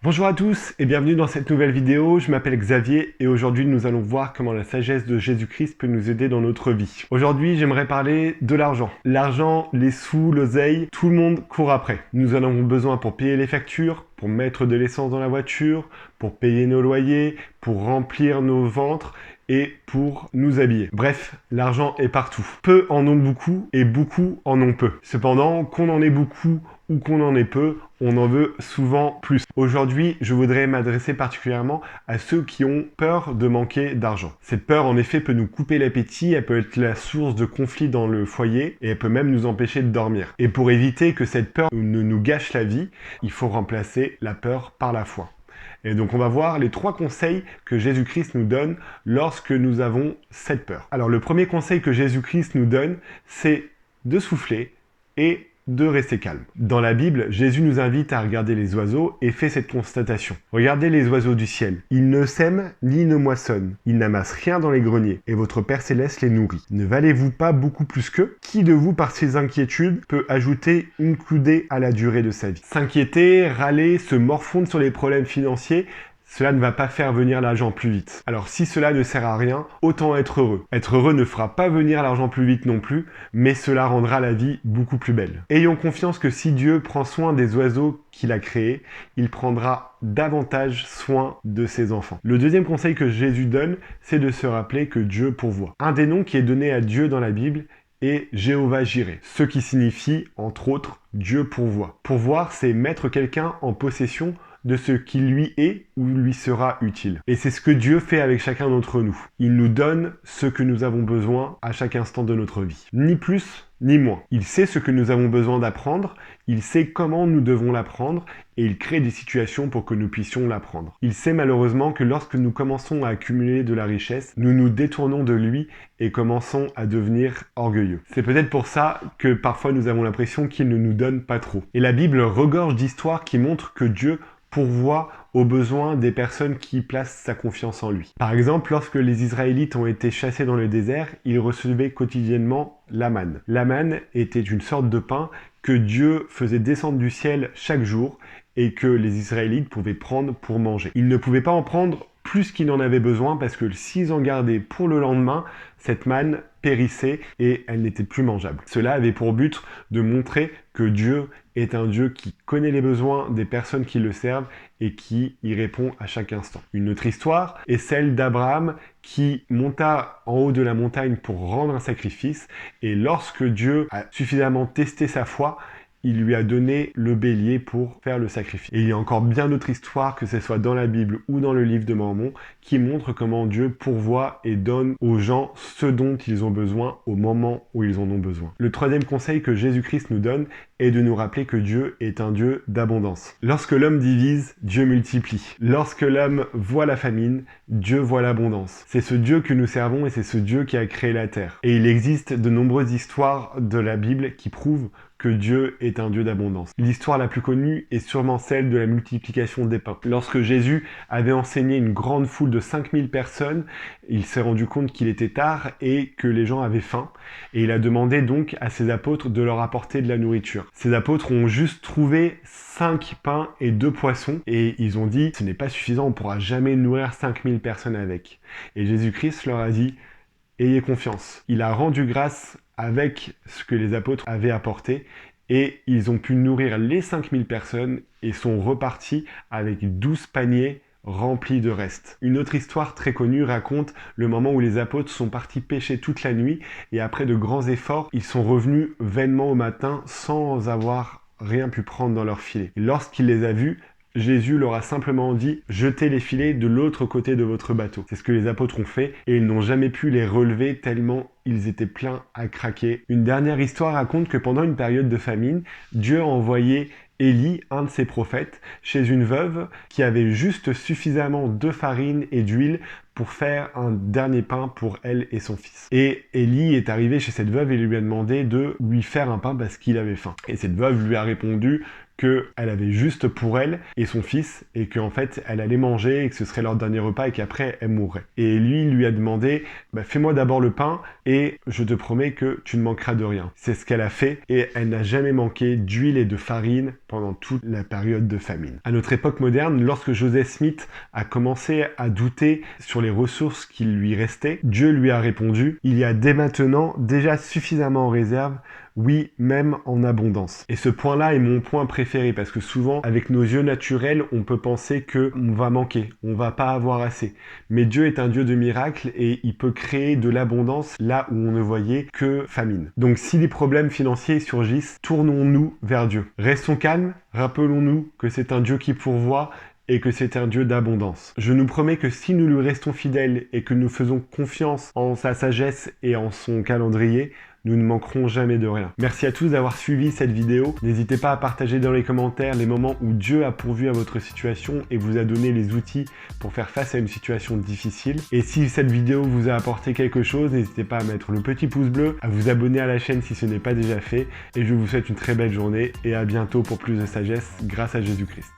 Bonjour à tous et bienvenue dans cette nouvelle vidéo. Je m'appelle Xavier et aujourd'hui nous allons voir comment la sagesse de Jésus-Christ peut nous aider dans notre vie. Aujourd'hui j'aimerais parler de l'argent. L'argent, les sous, l'oseille, tout le monde court après. Nous en avons besoin pour payer les factures, pour mettre de l'essence dans la voiture, pour payer nos loyers, pour remplir nos ventres et pour nous habiller. Bref, l'argent est partout. Peu en ont beaucoup et beaucoup en ont peu. Cependant, qu'on en ait beaucoup ou qu'on en ait peu, on en veut souvent plus. Aujourd'hui, je voudrais m'adresser particulièrement à ceux qui ont peur de manquer d'argent. Cette peur, en effet, peut nous couper l'appétit, elle peut être la source de conflits dans le foyer et elle peut même nous empêcher de dormir. Et pour éviter que cette peur ne nous gâche la vie, il faut remplacer la peur par la foi. Et donc on va voir les 3 conseils que Jésus-Christ nous donne lorsque nous avons cette peur. Alors le premier conseil que Jésus-Christ nous donne, c'est de souffler et de rester calme. Dans la Bible, Jésus nous invite à regarder les oiseaux et fait cette constatation. Regardez les oiseaux du ciel. Ils ne sèment ni ne moissonnent. Ils n'amassent rien dans les greniers. Et votre Père Céleste les nourrit. Ne valez-vous pas beaucoup plus qu'eux? Qui de vous, par ses inquiétudes, peut ajouter une coudée à la durée de sa vie? S'inquiéter, râler, se morfondre sur les problèmes financiers, cela ne va pas faire venir l'argent plus vite. Alors si cela ne sert à rien, autant être heureux. Être heureux ne fera pas venir l'argent plus vite non plus, mais cela rendra la vie beaucoup plus belle. Ayons confiance que si Dieu prend soin des oiseaux qu'il a créés, il prendra davantage soin de ses enfants. Le deuxième conseil que Jésus donne, c'est de se rappeler que Dieu pourvoit. Un des noms qui est donné à Dieu dans la Bible est Jéhovah Jireh, ce qui signifie, entre autres, Dieu pourvoit. Pourvoir, c'est mettre quelqu'un en possession de ce qui lui est ou lui sera utile. Et c'est ce que Dieu fait avec chacun d'entre nous. Il nous donne ce que nous avons besoin à chaque instant de notre vie. Ni plus, ni moins. Il sait ce que nous avons besoin d'apprendre, il sait comment nous devons l'apprendre, et il crée des situations pour que nous puissions l'apprendre. Il sait malheureusement que lorsque nous commençons à accumuler de la richesse, nous nous détournons de lui et commençons à devenir orgueilleux. C'est peut-être pour ça que parfois nous avons l'impression qu'il ne nous donne pas trop. Et la Bible regorge d'histoires qui montrent que Dieu pourvoit aux besoins des personnes qui placent sa confiance en lui. Par exemple, lorsque les Israélites ont été chassés dans le désert, ils recevaient quotidiennement la manne. La manne était une sorte de pain que Dieu faisait descendre du ciel chaque jour et que les Israélites pouvaient prendre pour manger. Ils ne pouvaient pas en prendre plus qu'ils n'en avaient besoin parce que s'ils en gardaient pour le lendemain, cette manne périssait et elle n'était plus mangeable. Cela avait pour but de montrer que Dieu est un Dieu qui connaît les besoins des personnes qui le servent et qui y répond à chaque instant. Une autre histoire est celle d'Abraham qui monta en haut de la montagne pour rendre un sacrifice et lorsque Dieu a suffisamment testé sa foi, il lui a donné le bélier pour faire le sacrifice. Et il y a encore bien d'autres histoires, que ce soit dans la Bible ou dans le livre de Mormon, qui montrent comment Dieu pourvoit et donne aux gens ce dont ils ont besoin au moment où ils en ont besoin. Le troisième conseil que Jésus-Christ nous donne est de nous rappeler que Dieu est un Dieu d'abondance. Lorsque l'homme divise, Dieu multiplie. Lorsque l'homme voit la famine, Dieu voit l'abondance. C'est ce Dieu que nous servons et c'est ce Dieu qui a créé la terre. Et il existe de nombreuses histoires de la Bible qui prouvent que Dieu est un Dieu d'abondance. L'histoire la plus connue est sûrement celle de la multiplication des pains. Lorsque Jésus avait enseigné une grande foule de 5000 personnes, il s'est rendu compte qu'il était tard et que les gens avaient faim. Et il a demandé donc à ses apôtres de leur apporter de la nourriture. Ces apôtres ont juste trouvé 5 pains et 2 poissons et ils ont dit « ce n'est pas suffisant, on ne pourra jamais nourrir 5000 personnes avec ». Et Jésus-Christ leur a dit « ayez confiance ». Il a rendu grâce avec ce que les apôtres avaient apporté et ils ont pu nourrir les 5000 personnes et sont repartis avec 12 paniers remplis de restes. Une autre histoire très connue raconte le moment où les apôtres sont partis pêcher toute la nuit et après de grands efforts, ils sont revenus vainement au matin sans avoir rien pu prendre dans leur filet. Et lorsqu'il les a vus, Jésus leur a simplement dit « jetez les filets de l'autre côté de votre bateau ». C'est ce que les apôtres ont fait et ils n'ont jamais pu les relever tellement ils étaient pleins à craquer. Une dernière histoire raconte que pendant une période de famine, Dieu a envoyé Élie, un de ses prophètes, chez une veuve qui avait juste suffisamment de farine et d'huile pour faire un dernier pain pour elle et son fils. Et Élie est arrivé chez cette veuve et lui a demandé de lui faire un pain parce qu'il avait faim. Et cette veuve lui a répondu qu'elle avait juste pour elle et son fils, et qu'en fait elle allait manger et que ce serait leur dernier repas et qu'après elle mourrait. Et lui a demandé fais-moi d'abord le pain et je te promets que tu ne manqueras de rien. C'est ce qu'elle a fait et elle n'a jamais manqué d'huile et de farine pendant toute la période de famine. À notre époque moderne, lorsque Joseph Smith a commencé à douter sur les ressources qui lui restaient, Dieu lui a répondu: il y a dès maintenant déjà suffisamment en réserve, oui, même en abondance. Et ce point-là est mon point préféré parce que souvent, avec nos yeux naturels, on peut penser qu'on va manquer, on va pas avoir assez. Mais Dieu est un Dieu de miracles et il peut créer de l'abondance là où on ne voyait que famine. Donc si les problèmes financiers surgissent, tournons-nous vers Dieu. Restons calmes, rappelons-nous que c'est un Dieu qui pourvoit et que c'est un Dieu d'abondance. Je nous promets que si nous lui restons fidèles et que nous faisons confiance en sa sagesse et en son calendrier, nous ne manquerons jamais de rien. Merci à tous d'avoir suivi cette vidéo. N'hésitez pas à partager dans les commentaires les moments où Dieu a pourvu à votre situation et vous a donné les outils pour faire face à une situation difficile. Et si cette vidéo vous a apporté quelque chose, n'hésitez pas à mettre le petit pouce bleu, à vous abonner à la chaîne si ce n'est pas déjà fait. Et je vous souhaite une très belle journée et à bientôt pour plus de sagesse grâce à Jésus-Christ.